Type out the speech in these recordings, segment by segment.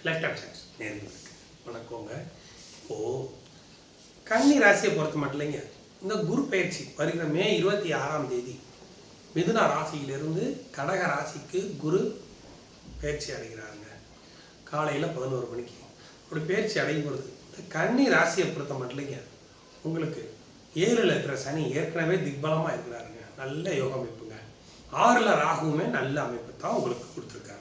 Left hand side நேர்களுக்கு வணக்கங்க. இப்போது கன்னி ராசியை பொறுத்த மட்டும் இல்லைங்க, இந்த குரு பயிற்சி வருகிற மே 26ஆம் தேதி மிதுன ராசியிலிருந்து கடக ராசிக்கு குரு பயிற்சி அடைகிறாருங்க. காலையில் 11 மணிக்கு அப்படி பயிற்சி அடையும் பொழுது இந்த கன்னி ராசியை பொறுத்த மட்டும் இல்லைங்க, உங்களுக்கு 7ல் இருக்கிற சனி ஏற்கனவே திக்பலமாக இருக்கிறாருங்க. நல்ல யோக அமைப்புங்க. 6ல் ராகுவுமே நல்ல அமைப்பு தான் உங்களுக்கு கொடுத்துருக்காரு.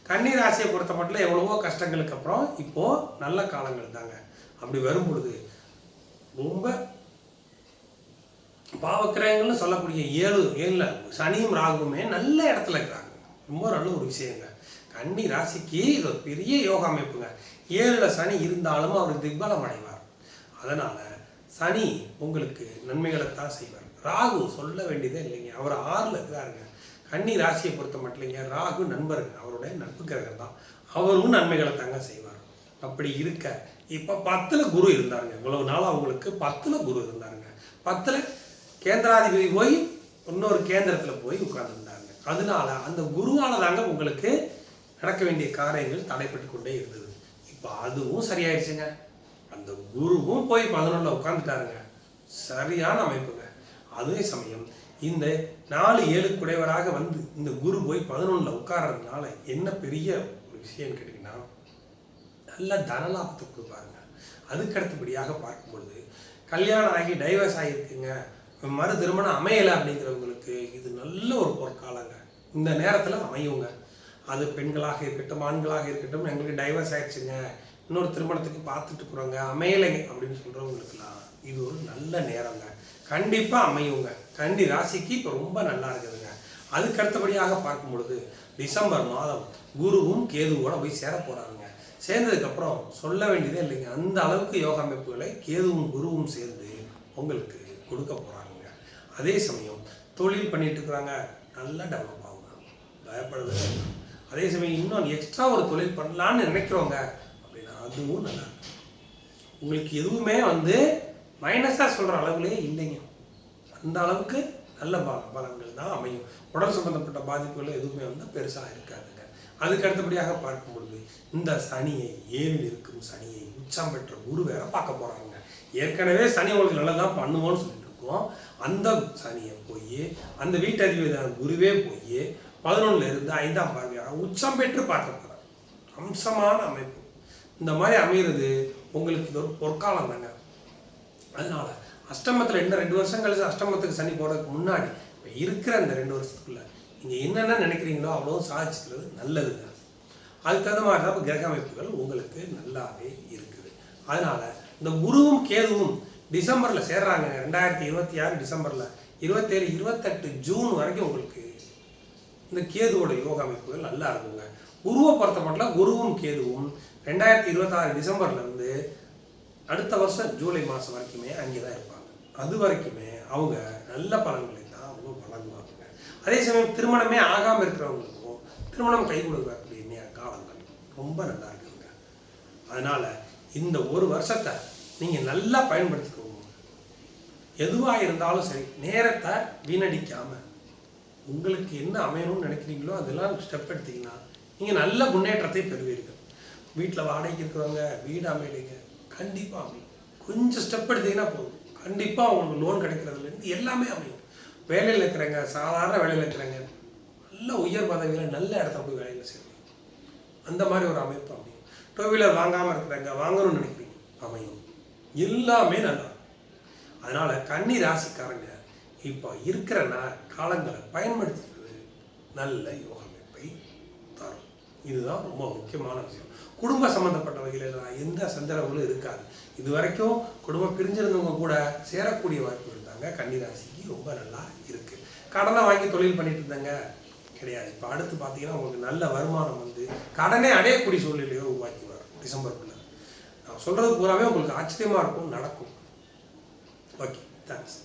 கன்னி ராசியை பொறுத்த மட்டும் எவ்வளவோ கஷ்டங்களுக்கு அப்புறம் இப்போது நல்ல காலங்கள் தாங்க. அப்படி வரும் பொழுது ரொம்ப பாவக்கிரகங்கள்னு சொல்லக்கூடிய 7ல் சனியும் ராகுவுமே நல்ல இடத்துல இருக்கிறாங்க. ரொம்ப நல்ல ஒரு விஷயங்க. கன்னி ராசிக்கு இது ஒரு பெரிய யோக அமைப்புங்க. 7ல் சனி இருந்தாலும் அவர் திக்பலம் அடைவார். அதனால் சனி உங்களுக்கு நன்மைகளைத்தான் செய்வார். ராகு சொல்ல வேண்டியதே இல்லைங்க, அவர் 6ல் இருக்கிறாருங்க. கன்னி ராசியை பொறுத்த மட்டும் இல்லைங்க, ராகு நண்பருங்க, அவருடைய நட்பு கிரகம் தான். அவரும் நன்மைகளை தாங்க செய்வார். அப்படி இருக்க இப்போ 10ல் குரு இருந்தாருங்க. இவ்வளவு நாள் அவங்களுக்கு 10ல் குரு இருந்தாருங்க. 10ல் கேந்திராதிபதி போய் இன்னொரு கேந்திரத்தில் போய் உட்கார்ந்துருந்தாங்க. அதனால அந்த குருவால் தாங்க உங்களுக்கு நடக்க வேண்டிய காரியங்கள் தடைப்பட்டு கொண்டே இருந்தது. இப்போ அதுவும் சரியாயிடுச்சுங்க. அந்த குருவும் போய் 11ல் உட்காந்துட்டாருங்க. சரியான அமைப்புங்க. அதே சமயம் இந்த 4-7 குடைவராக வந்து இந்த குரு போய் 11ல் உட்கார்றதுனால என்ன பெரிய ஒரு விஷயம் கேட்டிங்கன்னா, நல்ல தனலாபத்தை கொடுப்பாருங்க. அதுக்கு அடுத்தபடியாக பார்க்கும் பொழுது கல்யாணம் ஆகி டைவர்ஸ் ஆகியிருக்குங்க, மறு திருமணம் அமையலை அப்படிங்கிறவங்களுக்கு இது நல்ல ஒரு பொற்காலங்க. இந்த நேரத்தில் அமையுங்க. அது பெண்களாக இருக்கட்டும் ஆண்களாக இருக்கட்டும், எங்களுக்கு டைவர்ஸ் ஆகிடுச்சுங்க, இன்னொரு திருமணத்துக்கு பார்த்துட்டு இருக்கிறோங்க, அமையலைங்க அப்படின்னு சொல்கிறவங்களுக்குலாம் இது ஒரு நல்ல நேரங்க. கண்டிப்பாக அமையுங்க. கன்னி ராசிக்கு இப்போ ரொம்ப நல்லா இருக்குதுங்க. அதுக்கு அடுத்தபடியாக பார்க்கும் பொழுது டிசம்பர் மாதம் குருவும் கேதுவோட போய் சேர போகிறாருங்க. சேர்ந்ததுக்கப்புறம் சொல்ல வேண்டியதே இல்லைங்க, அந்த அளவுக்கு யோக அமைப்புகளை கேதுவும் குருவும் சேர்ந்து உங்களுக்கு கொடுக்க போகிறாருங்க. அதே சமயம் தொழில் பண்ணிட்டு இருக்கிறாங்க, நல்லா டெவலப் ஆகுங்க, பயப்படுறது. அதே சமயம் இன்னும் எக்ஸ்ட்ரா ஒரு தொழில் பண்ணலான்னு நினைக்கிறவங்க அப்படின்னா அதுவும் நல்லா இருக்கு. உங்களுக்கு எதுவுமே மைனஸாக சொல்கிற அளவுலேயே இல்லைங்க. அந்த அளவுக்கு நல்ல பலங்கள் தான் அமையும். உடல் சம்பந்தப்பட்ட பாதிப்புகள் எதுவுமே பெருசாக இருக்காதுங்க. அதுக்கு அடுத்தபடியாக பார்க்கும் பொழுது இந்த சனியை 7ல் இருக்கும் சனியை உச்சம் பெற்ற குரு வேற பார்க்க போகிறாங்க. ஏற்கனவே சனி உங்களுக்கு நல்லதான் பண்ணுவோன்னு சொல்லிட்டு இருக்கோம். அந்த சனியை போய் அந்த வீட்டதிபதியான குருவே போய் 11ல் இருந்து 5ஆம் பார்வையாக உச்சம் பெற்று பார்க்க போகிறார். அம்சமான அமைப்பு. இந்த மாதிரி அமைகிறது உங்களுக்கு இது ஒரு பொற்காலம் தாங்க. அதனால அஷ்டமத்தில் இன்னும் 2 வருஷம் கழிச்சு அஷ்டமத்துக்கு சனி போகிறதுக்கு முன்னாடி இப்போ இருக்கிற அந்த 2 வருஷத்துக்குள்ள நீங்கள் என்னென்ன நினைக்கிறீங்களோ அவ்வளோ சாதிச்சுக்கிறது நல்லதுங்க. அதுக்கு தகுந்த மாதிரி தான் கிரக அமைப்புகள் உங்களுக்கு நல்லாவே இருக்குது. அதனால இந்த குருவும் கேதுவும் டிசம்பரில் சேர்றாங்க. 2026 டிசம்பரில் 27, 28 ஜூன் வரைக்கும் உங்களுக்கு இந்த கேதுவோட யோக அமைப்புகள் நல்லா இருக்குங்க. குருவை பொறுத்த மட்டும் குருவும் கேதுவும் 2026 டிசம்பர்லேருந்து அடுத்த வருஷம் ஜூலை மாதம் வரைக்குமே அங்கே தான் இருப்பாங்க. அது வரைக்குமே அவங்க நல்ல பலன்களை தான் அவங்க வழங்குவாங்க. அதே சமயம் திருமணமே ஆகாமல் இருக்கிறவங்களுக்கும் திருமணம் கை கொடுக்கக்கூடிய காலங்கள் ரொம்ப நல்லா இருக்குங்க. அதனால் இந்த ஒரு வருஷத்தை நீங்கள் நல்லா பயன்படுத்திக்கோங்க. எதுவாக இருந்தாலும் சரி, நேரத்தை வீணடிக்காமல் உங்களுக்கு என்ன அமையணும்னு நினைக்கிறீங்களோ அதெல்லாம் ஸ்டெப் எடுத்தீங்கன்னா நீங்கள் நல்ல முன்னேற்றத்தை பெறுவீர்கள். வீட்டில் வாடகைக்கு இருக்கிறவங்க வீடு அமையலைங்க, கண்டிப்பாக அமையும். கொஞ்சம் ஸ்டெப் எடுத்தீங்கன்னா போதும், கண்டிப்பாக உங்களுக்கு லோன் கிடைக்கிறதுலேருந்து எல்லாமே அமையும். வேலையில் இருக்கிறவங்க, சாதாரண வேலையில் இருக்கிறவங்க நல்ல உயர் பதவியில் நல்ல இடத்துல போய் வேலையில் செய்வீங்க. அந்த மாதிரி ஒரு அமைப்பு அமையும். 2 வீலர் வாங்காமல் இருக்கிறவங்க வாங்கணும்னு நினைக்கிறீங்க, அமையும். எல்லாமே நல்லா. அதனால் கன்னி ராசிக்காரங்க இப்போ இருக்கிற காலங்களை பயன்படுத்துறது நல்ல யோக அமைப்பை தரும். இதுதான் ரொம்ப முக்கியமான விஷயம். குடும்ப சம்மந்தப்பட்ட வகையில் எந்த சந்தர்ப்பங்களும் இருக்காது. இது வரைக்கும் குடும்பம் பிரிஞ்சிருந்தவங்க கூட சேரக்கூடிய வாய்ப்பு இருந்தாங்க. கன்னி ராசிக்கு ரொம்ப நல்லா இருக்குது. கடனை வாங்கி தொழில் பண்ணிட்டு இருந்தாங்க, கிடையாது. இப்போ அடுத்து பார்த்தீங்கன்னா உங்களுக்கு நல்ல வருமானம் கடனே அடையக்கூடிய சூழ்நிலையை உருவாக்கிவார் டிசம்பருக்குள்ள. நான் சொல்கிறது பூராவே உங்களுக்கு ஆச்சரியமாக இருக்கும், நடக்கும். Okay, thanks.